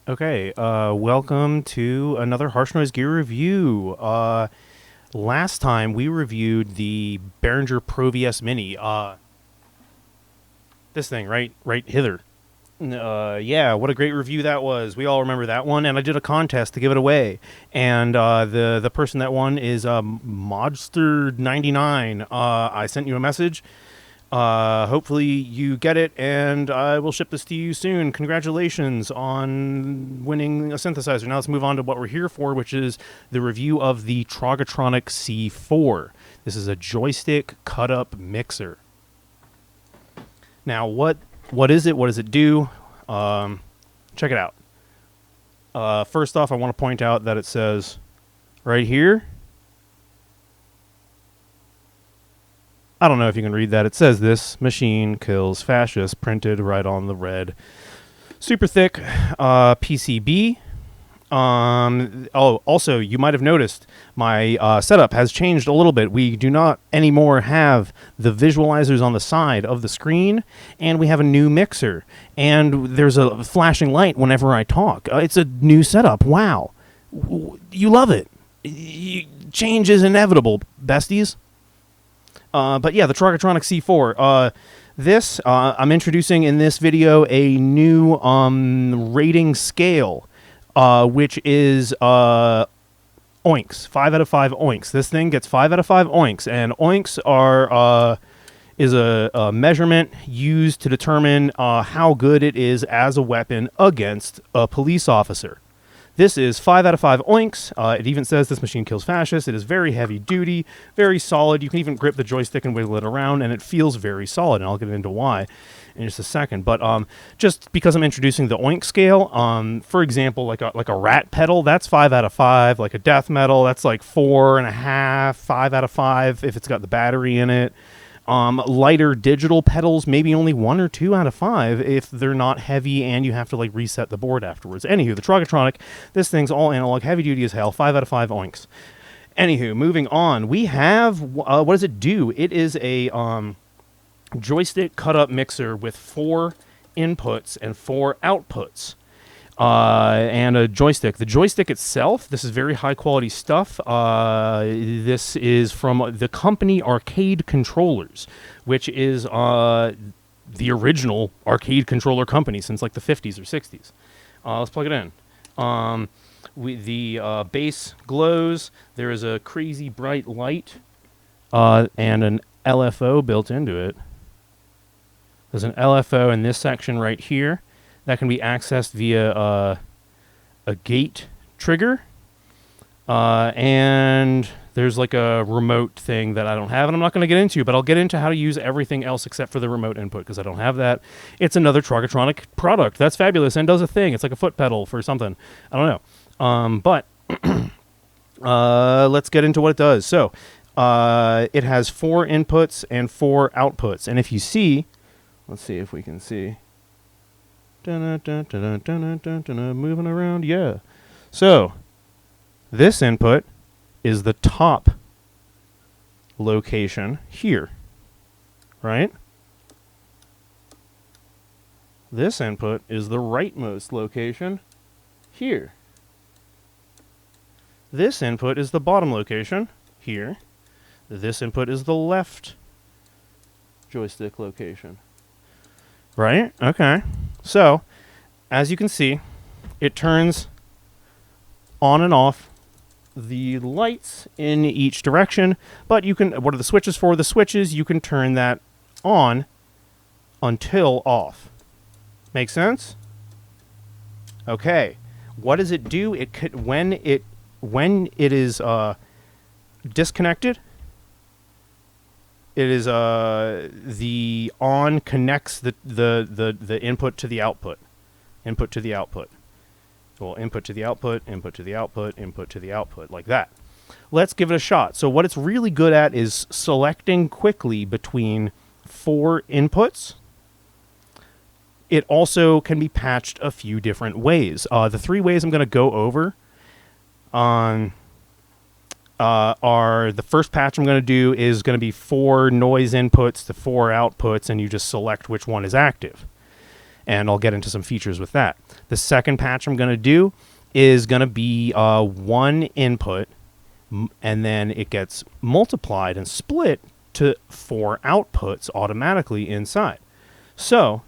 Okay, welcome to another Harsh Noise Gear review. Last time we reviewed the Behringer Pro VS Mini. This thing, right hither. Yeah, what a great review that was. We all remember that one, and I did a contest to give it away. And the person that won is Modster99. I sent you a message. Hopefully you get it, and I will ship this to you soon. Congratulations on winning a synthesizer. Now let's move on to what we're here for, which is the review of the Trogotronic C4. This is a joystick cut-up mixer. Now, what is it? What does it do? Check it out. First off, I want to point out that it says right here, I don't know if you can read that. It says this machine kills fascists, printed right on the red. Super thick PCB. Also, you might have noticed my setup has changed a little bit. We do not anymore have the visualizers on the side of the screen, and we have a new mixer. And there's a flashing light whenever I talk. It's a new setup. Wow. You love it. Change is inevitable, besties. But yeah, the Trogotronic C4. I'm introducing in this video a new rating scale, which is oinks. 5 out of 5 oinks. This thing gets 5 out of 5 oinks, and oinks is a measurement used to determine how good it is as a weapon against a police officer. This is 5 out of 5 oinks. It even says this machine kills fascists. It is very heavy duty, very solid. You can even grip the joystick and wiggle it around, and it feels very solid, and I'll get into why in just a second. But just because I'm introducing the oink scale, for example, like a rat pedal, that's 5 out of 5. Like a death metal, that's like 4.5, 5 out of 5 if it's got the battery in it. Lighter digital pedals, maybe only 1 or 2 out of 5 if they're not heavy and you have to like reset the board afterwards. Anywho, the Trogotronic, this thing's all analog, heavy duty as hell, 5 out of 5 oinks. Anywho, moving on, we have, what does it do? It is a joystick cut-up mixer with 4 inputs and 4 outputs. And a joystick. The joystick itself, this is very high quality stuff. This is from the company Arcade Controllers, which is the original arcade controller company since like the 50s or 60s. Let's plug it in. The base glows. There is a crazy bright light and an LFO built into it. There's an LFO in this section right here that can be accessed via a gate trigger. And there's like a remote thing that I don't have, and I'm not going to get into, but I'll get into how to use everything else except for the remote input, because I don't have that. It's another Trogotronic product. That's fabulous and does a thing. It's like a foot pedal for something. I don't know. But let's get into what it does. So it has 4 inputs and 4 outputs. And if you see, let's see if we can see. Moving around, yeah. So this input is the top location here, right? This input is the rightmost location here. This input is the bottom location here. This input is the left joystick location. Right? Okay. So, as you can see, it turns on and off the lights in each direction, but you can, what are the switches for? The switches, you can turn that on until off. Make sense? Okay. What does it do? It could, when it is disconnected, it is the on connects the input to the output. Input to the output. Well, input to the output, input to the output, input to the output, like that. Let's give it a shot. So what it's really good at is selecting quickly between 4 inputs. It also can be patched a few different ways. The 3 ways I'm going to go over are the first patch I'm going to do is going to be 4 noise inputs to 4 outputs, and you just select which one is active. and I'll get into some features with that. The second patch I'm going to do is going to be one input, and then it gets multiplied and split to 4 outputs automatically inside. So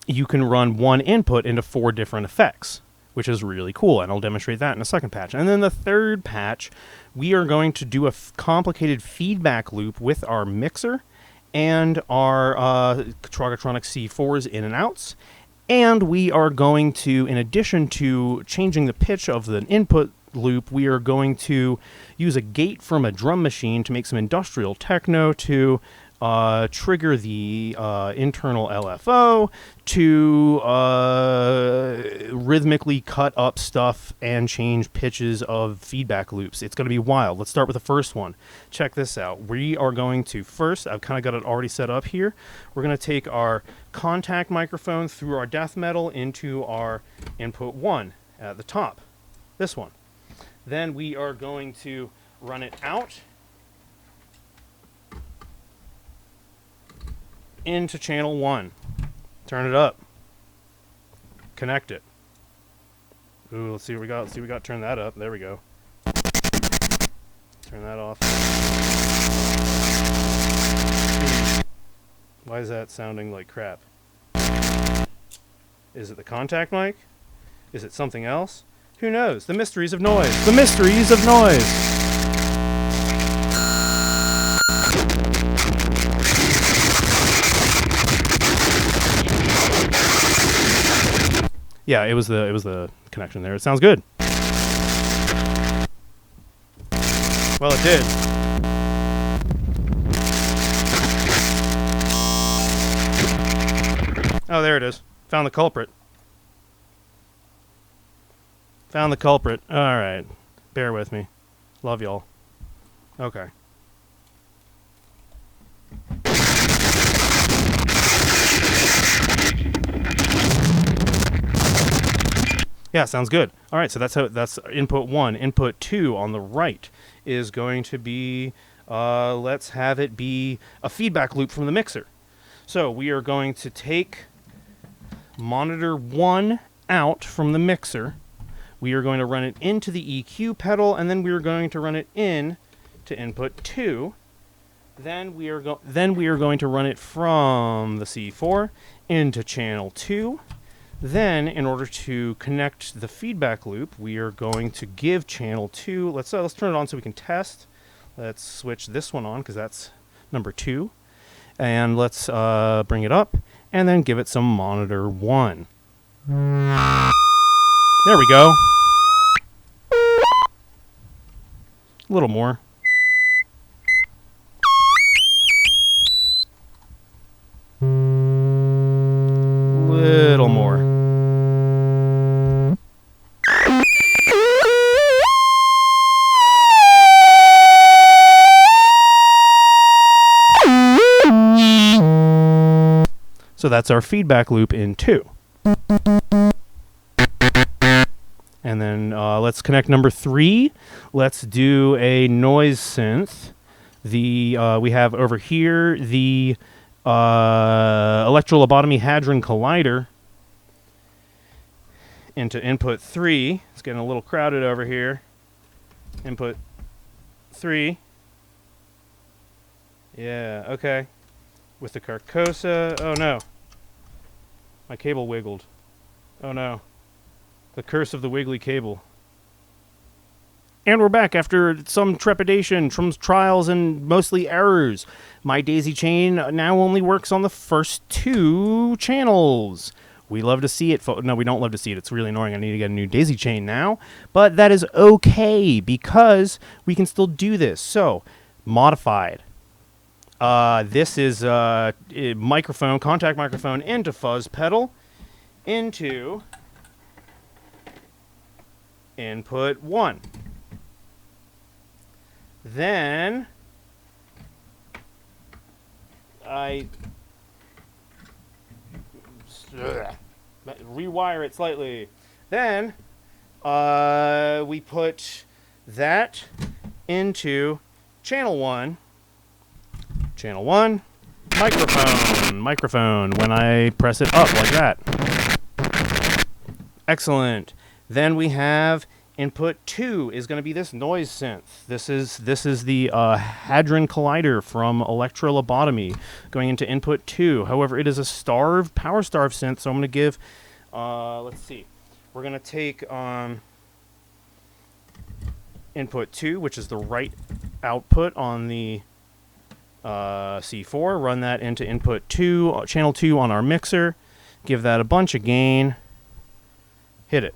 you can run one input into 4 different effects, which is really cool, and I'll demonstrate that in a second patch. And then the third patch, we are going to do a complicated feedback loop with our mixer and our Trogotronic C4s in and outs. And we are going to, in addition to changing the pitch of the input loop, we are going to use a gate from a drum machine to make some industrial techno to trigger the internal LFO to rhythmically cut up stuff and change pitches of feedback loops. It's going to be wild. Let's start with the first one. Check this out. We are going to first, I've kind of got it already set up here. We're going to take our contact microphone through our death metal into our input 1 at the top. This one. Then we are going to run it out into channel 1. Turn it up. Connect it. Ooh, let's see what we got. Let's see what we got. Turn that up. There we go. Turn that off. Why is that sounding like crap? Is it the contact mic? Is it something else? Who knows? The mysteries of noise. The mysteries of noise. Yeah, it was the connection there. It sounds good. Well, it did. Oh, there it is. Found the culprit. Found the culprit. All right. Bear with me. Love y'all. Okay. Yeah, sounds good. All right, so that's input 1. Input 2 on the right is going to be, let's have it be a feedback loop from the mixer. So we are going to take monitor 1 out from the mixer. We are going to run it into the EQ pedal, and then we are going to run it in to input 2. Then we are going to run it from the C4 into channel 2. Then, in order to connect the feedback loop, we are going to give channel 2. Let's turn it on so we can test. Let's switch this one on because that's number 2, and let's bring it up and then give it some monitor 1. There we go. A little more. Little more. So that's our feedback loop in 2. And then let's connect number 3. Let's do a noise synth. We have over here the electrolobotomy hadron collider into input 3. It's getting a little crowded over here. Input 3. Yeah, okay. With the Carcosa. Oh no. My cable wiggled. Oh no. The curse of the wiggly cable. And we're back after some trepidation, some trials, and mostly errors. My daisy chain now only works on the first 2 channels. We love to see it. No, we don't love to see it. It's really annoying. I need to get a new daisy chain now. But that is okay because we can still do this. So, modified. This is microphone, contact microphone into fuzz pedal into input 1. Then I rewire it slightly. Then we put that into channel 1. Channel 1. Microphone when I press it up like that. Excellent. Then we have input 2 is going to be this noise synth. This is the Hadron Collider from Electrolobotomy going into input 2. However, it is a starved, power starved synth, so I'm going to give, let's see. We're going to take input 2, which is the right output on the C4, run that into input 2, channel 2 on our mixer, give that a bunch of gain, hit it.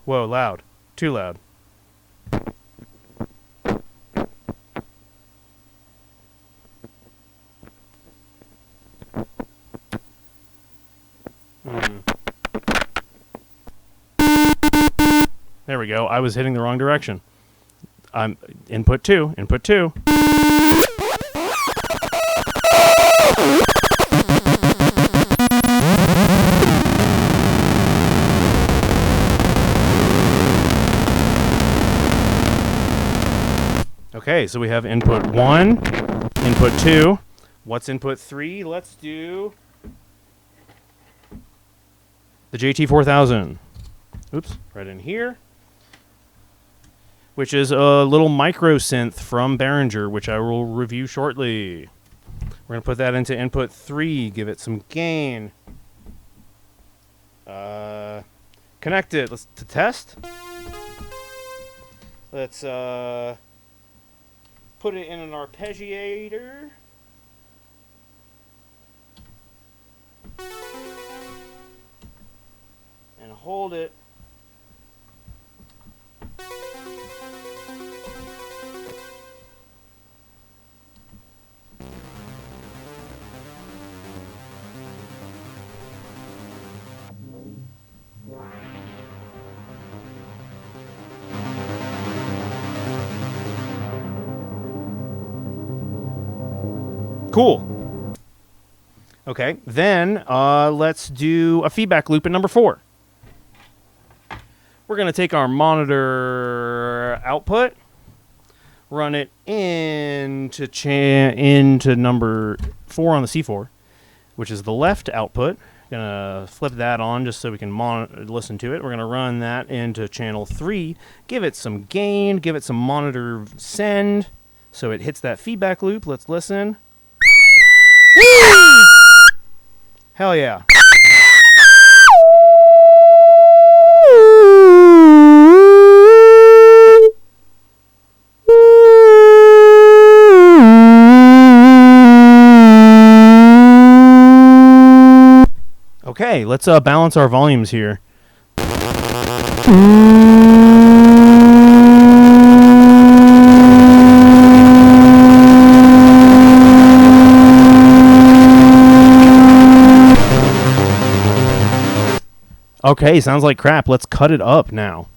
Whoa, loud. Too loud. There we go. I was hitting the wrong direction. Input 2. Input 2. Okay, so we have input 1, input 2. What's input 3? Let's do the JT4000. Oops, right in here. Which is a little micro synth from Behringer, which I will review shortly. We're going to put that into input 3, give it some gain. Connect it. Let's to test. Let's put it in an arpeggiator. And hold it. Cool. Okay, then let's do a feedback loop at number 4. We're going to take our monitor output, run it into number 4 on the C4, which is the left output. Going to flip that on just so we can listen to it. We're going to run that into channel 3, give it some gain, give it some monitor send, so it hits that feedback loop. Let's listen. Hell yeah. Okay, let's balance our volumes here. Okay, sounds like crap. Let's cut it up now.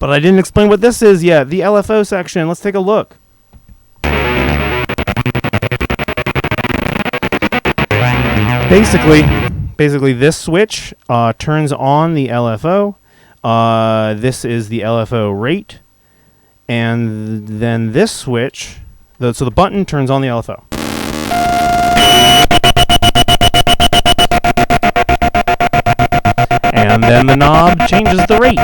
But I didn't explain what this is yet. The LFO section. Let's take a look. Basically, this switch turns on the LFO. This is the LFO rate. And then this switch, so the button turns on the LFO. And then the knob changes the rate.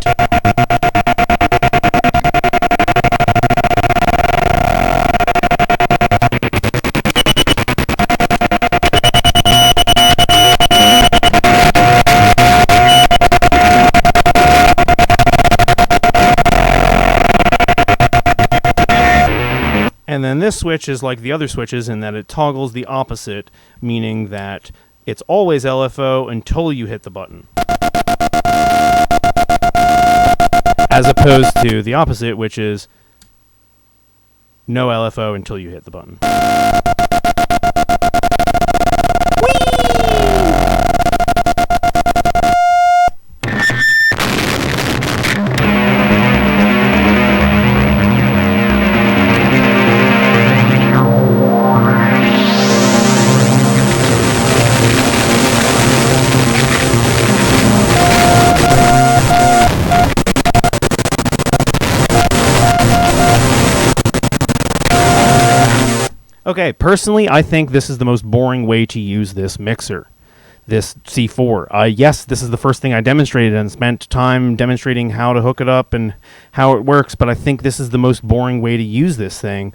And then this switch is like the other switches in that it toggles the opposite, meaning that it's always LFO until you hit the button. As opposed to the opposite, which is no LFO until you hit the button. Okay, personally, I think this is the most boring way to use this mixer, this C4. Yes, this is the first thing I demonstrated and spent time demonstrating how to hook it up and how it works, but I think this is the most boring way to use this thing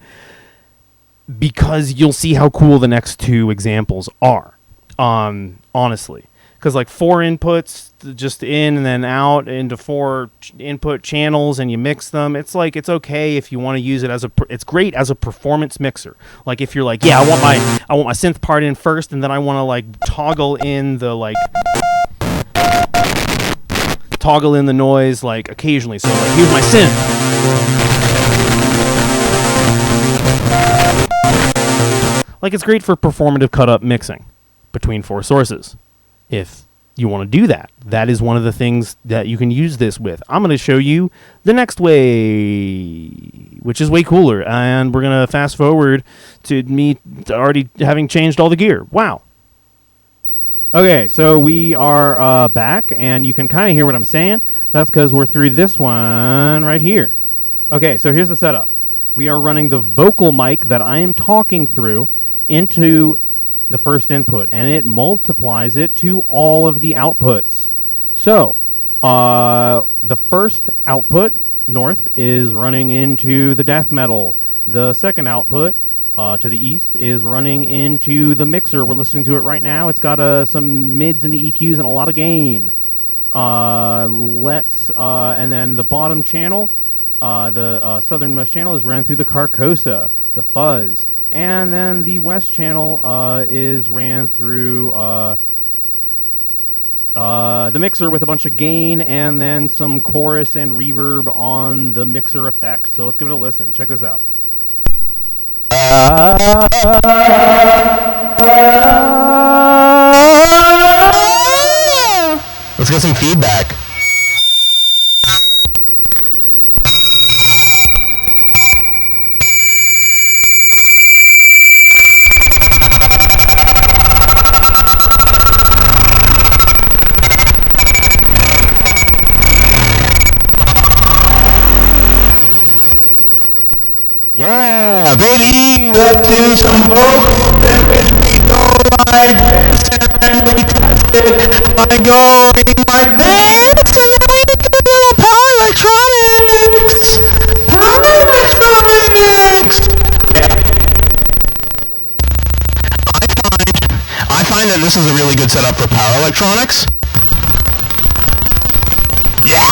because you'll see how cool the next two examples are, honestly. Because like 4 inputs, just in and then out into 4 input channels, and you mix them. It's like, it's okay if you want to use it as it's great as a performance mixer. Like if you're like, yeah, I want my synth part in first, and then I want to like toggle in the noise like occasionally. So like, here's my synth. Like it's great for performative cut up mixing between 4 sources. If you want to do that, that is one of the things that you can use this with. I'm going to show you the next way, which is way cooler. And we're going to fast forward to me already having changed all the gear. Wow. Okay, so we are back, and you can kind of hear what I'm saying. That's because we're through this one right here. Okay, so here's the setup. We are running the vocal mic that I am talking through into the first input, and it multiplies it to all of the outputs. So the first output, north, is running into the death metal. The second output to the east is running into the mixer. We're listening to it right now. It's got some mids and the EQs and a lot of gain. And then the bottom channel, the southernmost channel, is ran through the Carcosa, the fuzz. And then the west channel is ran through the mixer with a bunch of gain and then some chorus and reverb on the mixer effect. So let's give it a listen. Check this out. Let's get some feedback. Yeah, baby, let's do some vocals and we go like this and we test it by going like this and then we do a little power electronics. Power electronics. Yeah. I find that this is a really good setup for power electronics. Yeah.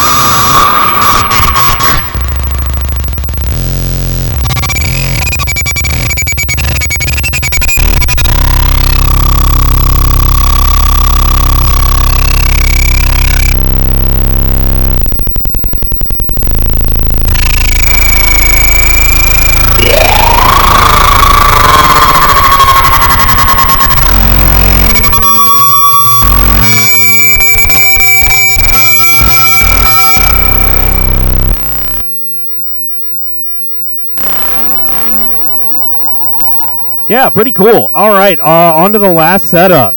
Yeah, pretty cool. All right, on to the last setup.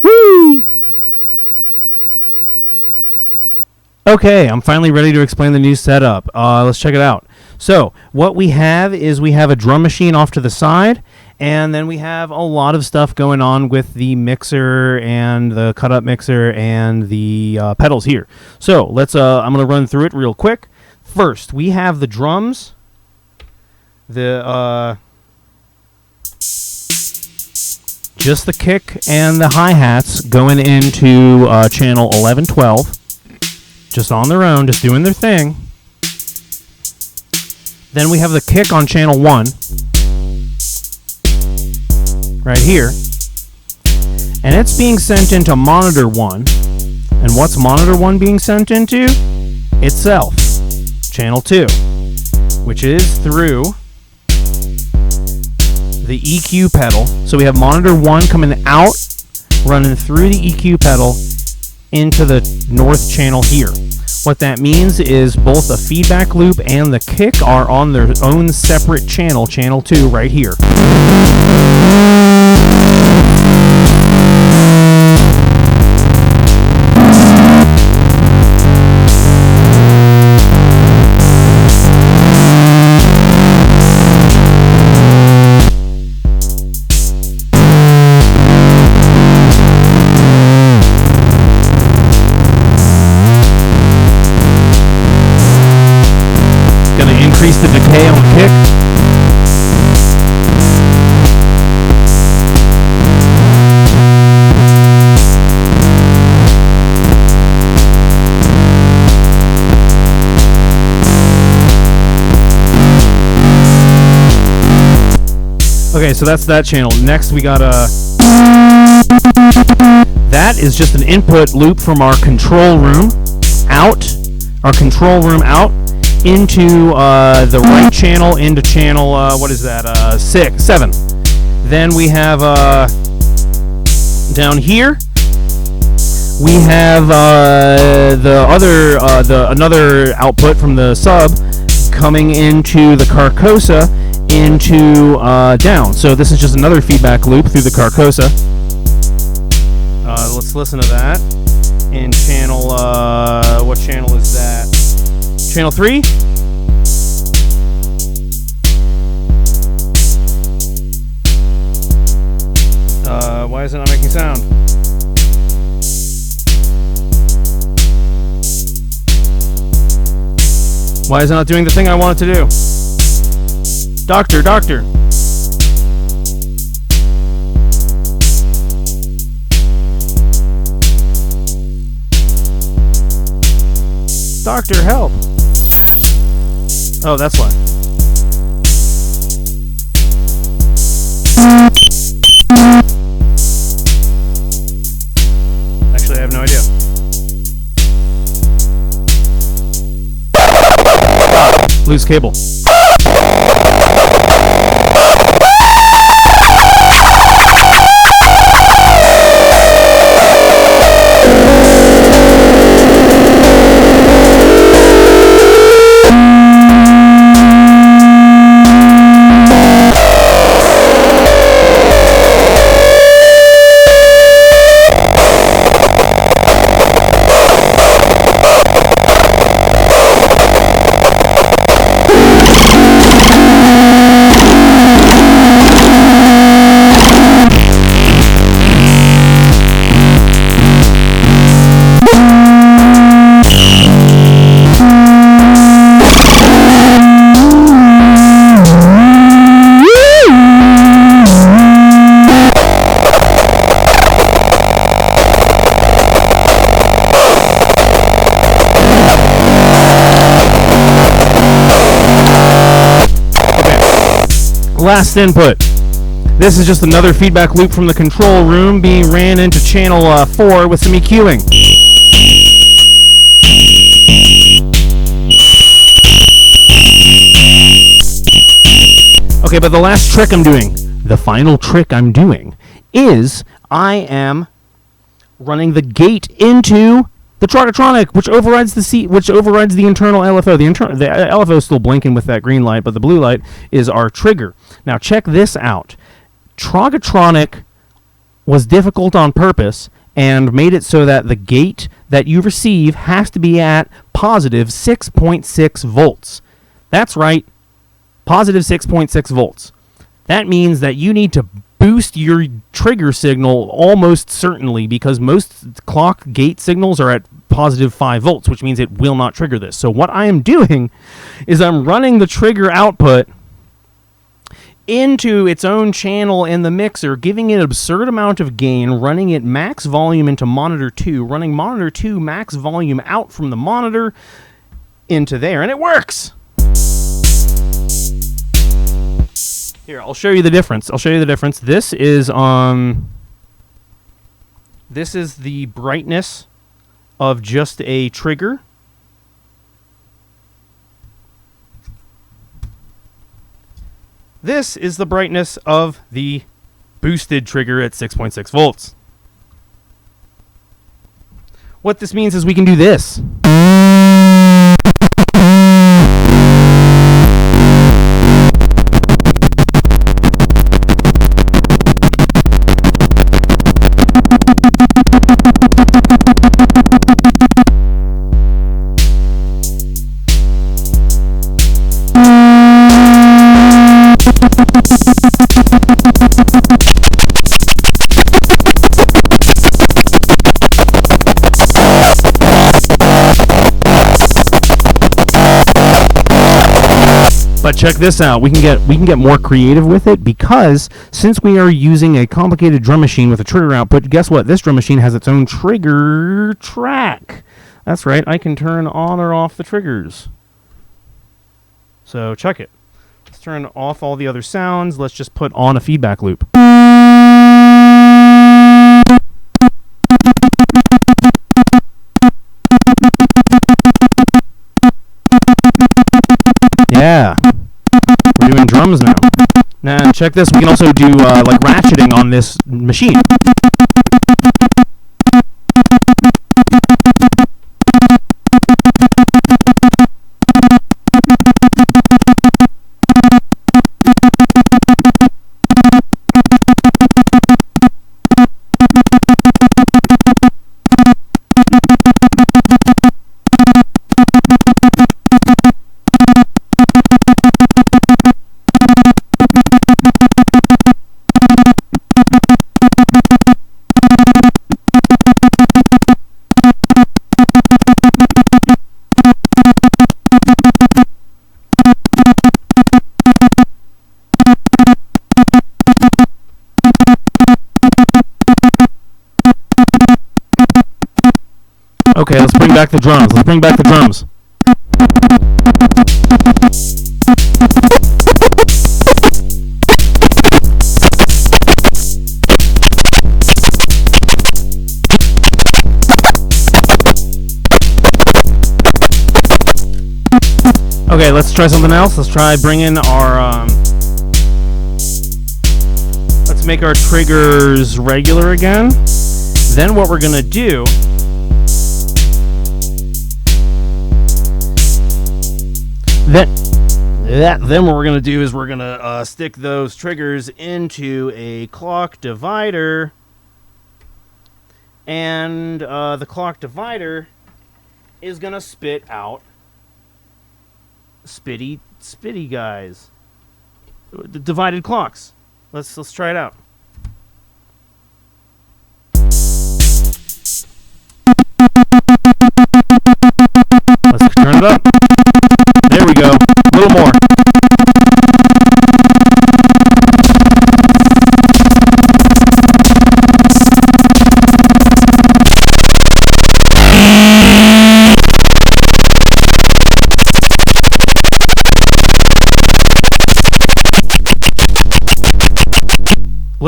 Whee! Okay, I'm finally ready to explain the new setup. Let's check it out. So, what we have is we have a drum machine off to the side, and then we have a lot of stuff going on with the mixer and the cut-up mixer and the pedals here. So, let's. I'm going to run through it real quick. First, we have the drums. Just the kick and the hi-hats going into channel 1112. Just on their own, just doing their thing. Then we have the kick on channel 1, right here, and it's being sent into monitor 1. And what's monitor 1 being sent into? Itself, channel 2, which is through the EQ pedal. So we have monitor 1 coming out, running through the EQ pedal into the north channel here. What that means is both the feedback loop and the kick are on their own separate channel, channel 2, right here. Increase the decay on the kick. Okay, so that's that channel. Next we got that is just an input loop from our control room out, into the right channel, into channel, what is that, 7. Then we have, down here, we have another output from the sub coming into the Carcosa into down. So this is just another feedback loop through the Carcosa. Let's listen to that. In channel, what channel is that? Channel 3. Why is it not making sound? Why is it not doing the thing I want it to do? Doctor. Doctor, help. Oh, that's why. Actually, I have no idea. Loose cable. Last input. This is just another feedback loop from the control room being ran into channel 4 with some EQing. Okay, but the last trick I'm doing, the final trick I'm doing, is I am running the gate into the Trogotronic, which overrides the internal LFO. The LFO is still blinking with that green light, but the blue light is our trigger. Now check this out. Trogotronic was difficult on purpose and made it so that the gate that you receive has to be at positive 6.6 volts. That's right, positive 6.6 volts. That means that you need to boost your trigger signal almost certainly, because most clock gate signals are at positive 5 volts, which means it will not trigger this. So what I am doing is I'm running the trigger output into its own channel in the mixer, giving it an absurd amount of gain, running it max volume into monitor 2, running monitor 2 max volume out from the monitor into there, and it works! Here, I'll show you the difference. This is the brightness of just a trigger. This is the brightness of the boosted trigger at 6.6 volts. What this means is we can do this. But check this out. We can get more creative with it, because since we are using a complicated drum machine with a trigger output, guess what? This drum machine has its own trigger track. That's right. I can turn on or off the triggers. So check it. Let's turn off all the other sounds. Let's just put on a feedback loop. Yeah. We're doing drums now. Now, check this. We can also do like ratcheting on this machine. Okay, let's bring back the drums. Okay, let's try something else. Let's try bringing our let's make our triggers regular again. Then what we're gonna do Then what we're going to do is we're going to stick those triggers into a clock divider. And the clock divider is going to spit out spitty guys. The divided clocks. Let's try it out. Let's turn it up. There we go. A little more.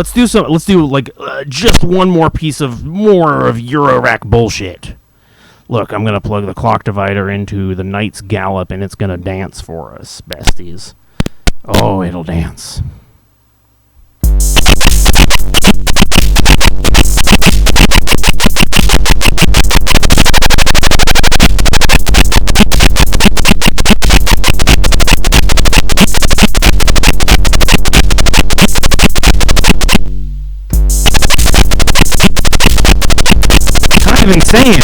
Let's do like just one more piece of Eurorack bullshit. Look, I'm going to plug the clock divider into the Knight's Gallop, and it's going to dance for us, besties. Oh, it'll dance. Kind of insane.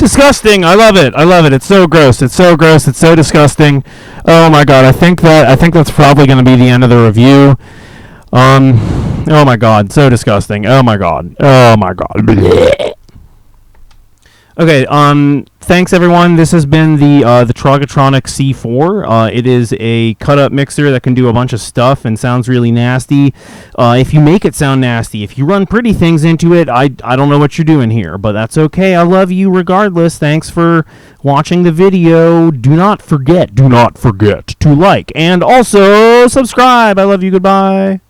Disgusting. I love it. I love it. It's so gross. It's so gross. It's so disgusting. Oh my god. I think that's probably going to be the end of the review. Oh my god. So disgusting. Oh my god. Oh my god. Blech. Okay, thanks everyone. This has been the Trogotronic C4. It is a cut-up mixer that can do a bunch of stuff and sounds really nasty. If you make it sound nasty, if you run pretty things into it, I don't know what you're doing here, but that's okay. I love you regardless. Thanks for watching the video. Do not forget to like and also subscribe. I love you. Goodbye.